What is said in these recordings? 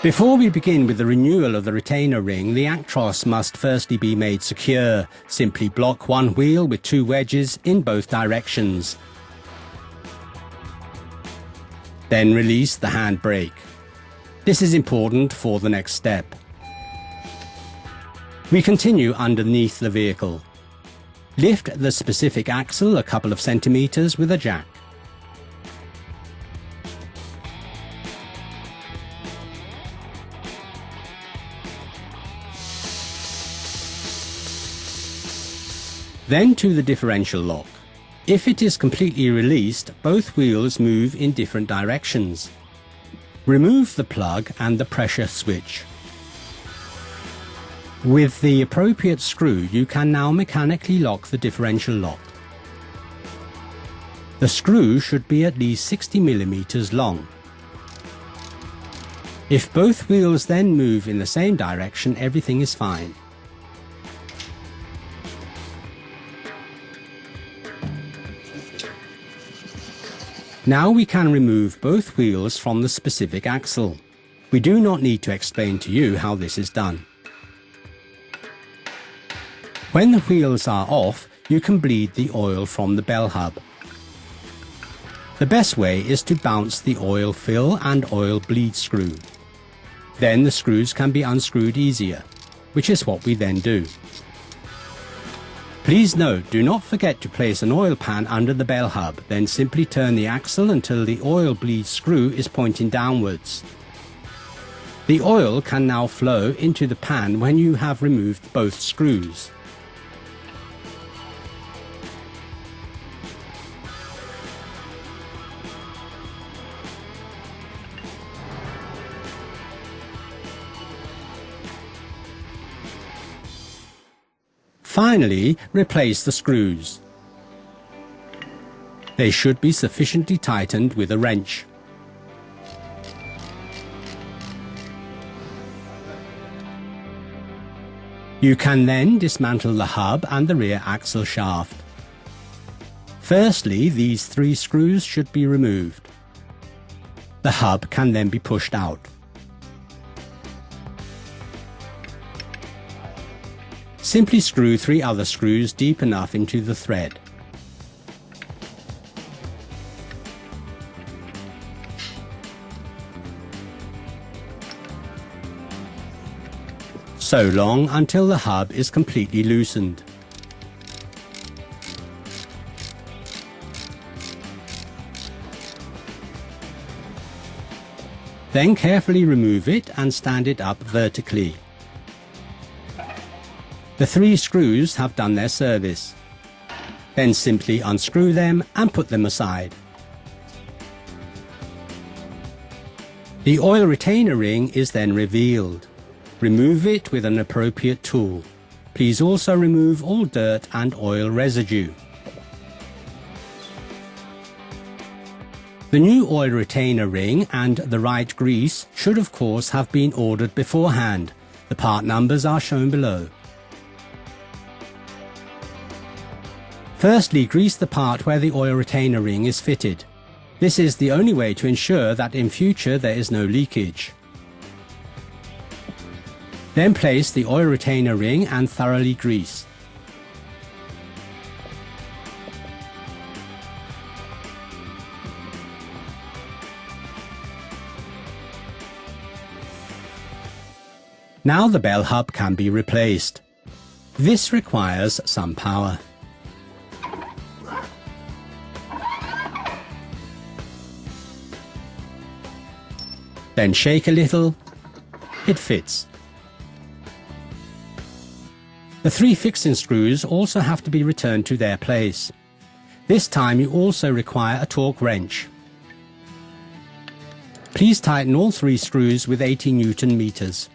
Before we begin with the renewal of the retainer ring, the actros must firstly be made secure. Simply block one wheel with two wedges in both directions. Then release the handbrake. This is important for the next step. We continue underneath the vehicle. Lift the specific axle a couple of centimeters with a jack. Then to the differential lock. If it is completely released, both wheels move in different directions. Remove the plug and the pressure switch. With the appropriate screw, you can now mechanically lock the differential lock. The screw should be at least 60 millimeters long. If both wheels then move in the same direction, everything is fine. Now we can remove both wheels from the specific axle. We do not need to explain to you how this is done. When the wheels are off, you can bleed the oil from the bell hub. The best way is to bounce the oil fill and oil bleed screw. Then the screws can be unscrewed easier, which is what we then do. Please note, do not forget to place an oil pan under the bell hub, then simply turn the axle until the oil bleed screw is pointing downwards. The oil can now flow into the pan when you have removed both screws. Finally, replace the screws. They should be sufficiently tightened with a wrench. You can then dismantle the hub and the rear axle shaft. Firstly, these three screws should be removed. The hub can then be pushed out. Simply screw three other screws deep enough into the thread. So long until the hub is completely loosened. Then carefully remove it and stand it up vertically. The three screws have done their service. Then simply unscrew them and put them aside. The oil retainer ring is then revealed. Remove it with an appropriate tool. Please also remove all dirt and oil residue. The new oil retainer ring and the right grease should of course have been ordered beforehand. The part numbers are shown below. Firstly, grease the part where the oil retainer ring is fitted. This is the only way to ensure that in future there is no leakage. Then place the oil retainer ring and thoroughly grease. Now the bell hub can be replaced. This requires some power. Then shake a little. It fits. The three fixing screws also have to be returned to their place. This time you also require a torque wrench. Please tighten all three screws with 80 Newton meters.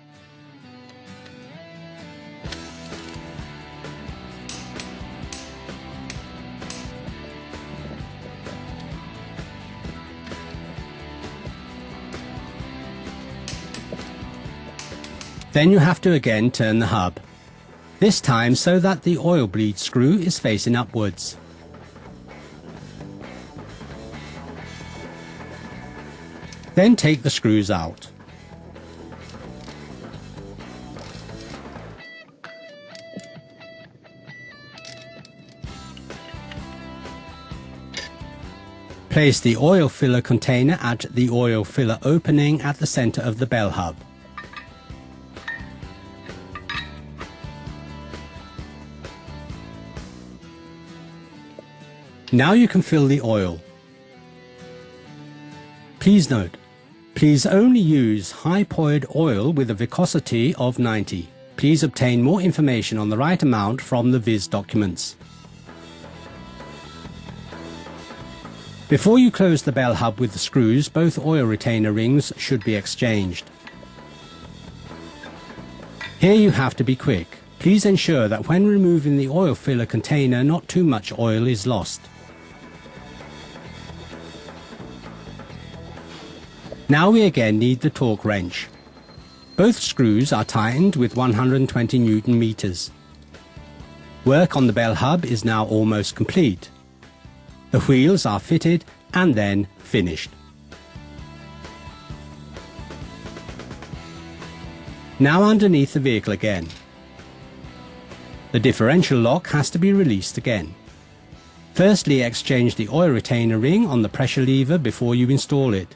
Then you have to again turn the hub, this time so that the oil bleed screw is facing upwards. Then take the screws out. Place the oil filler container at the oil filler opening at the center of the bell hub. Now you can fill the oil. Please note, please only use high-poured oil with a viscosity of 90. Please obtain more information on the right amount from the VIS documents. Before you close the bell hub with the screws, both oil retainer rings should be exchanged. Here you have to be quick. Please ensure that when removing the oil filler container, not too much oil is lost. Now we again need the torque wrench. Both screws are tightened with 120 Newton meters. Work on the bell hub is now almost complete. The wheels are fitted and then finished. Now underneath the vehicle again. The differential lock has to be released again. Firstly, exchange the oil retainer ring on the pressure lever before you install it.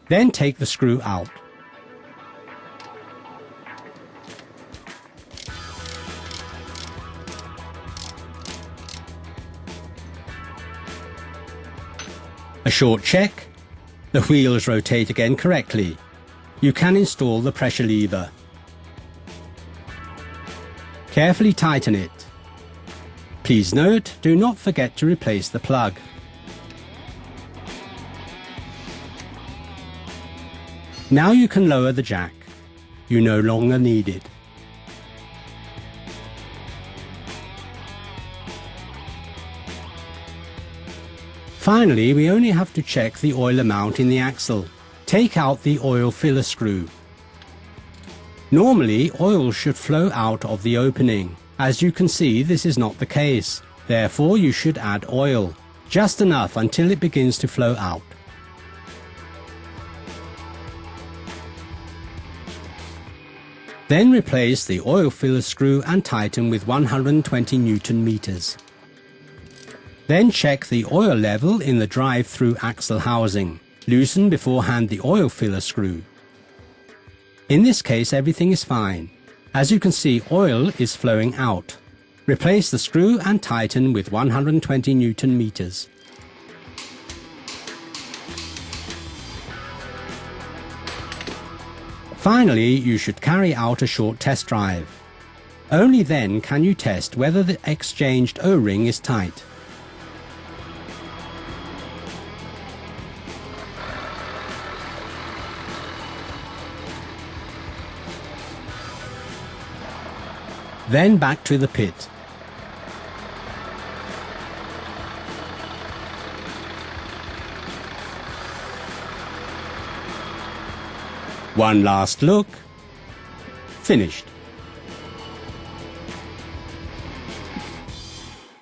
Then take the screw out. A short check. The wheels rotate again correctly. You can install the pressure lever. Carefully tighten it. Please note, do not forget to replace the plug. Now you can lower the jack. You no longer need it. Finally, we only have to check the oil amount in the axle. Take out the oil filler screw. Normally, oil should flow out of the opening. As you can see, this is not the case. Therefore, you should add oil, just enough until it begins to flow out. Then replace the oil filler screw and tighten with 120 Newton meters. Then check the oil level in the drive-through axle housing. Loosen beforehand the oil filler screw. In this case, everything is fine. As you can see, oil is flowing out. Replace the screw and tighten with 120 Newton meters. Finally, you should carry out a short test drive. Only then can you test whether the exchanged O-ring is tight. Then back to the pit. One last look. Finished.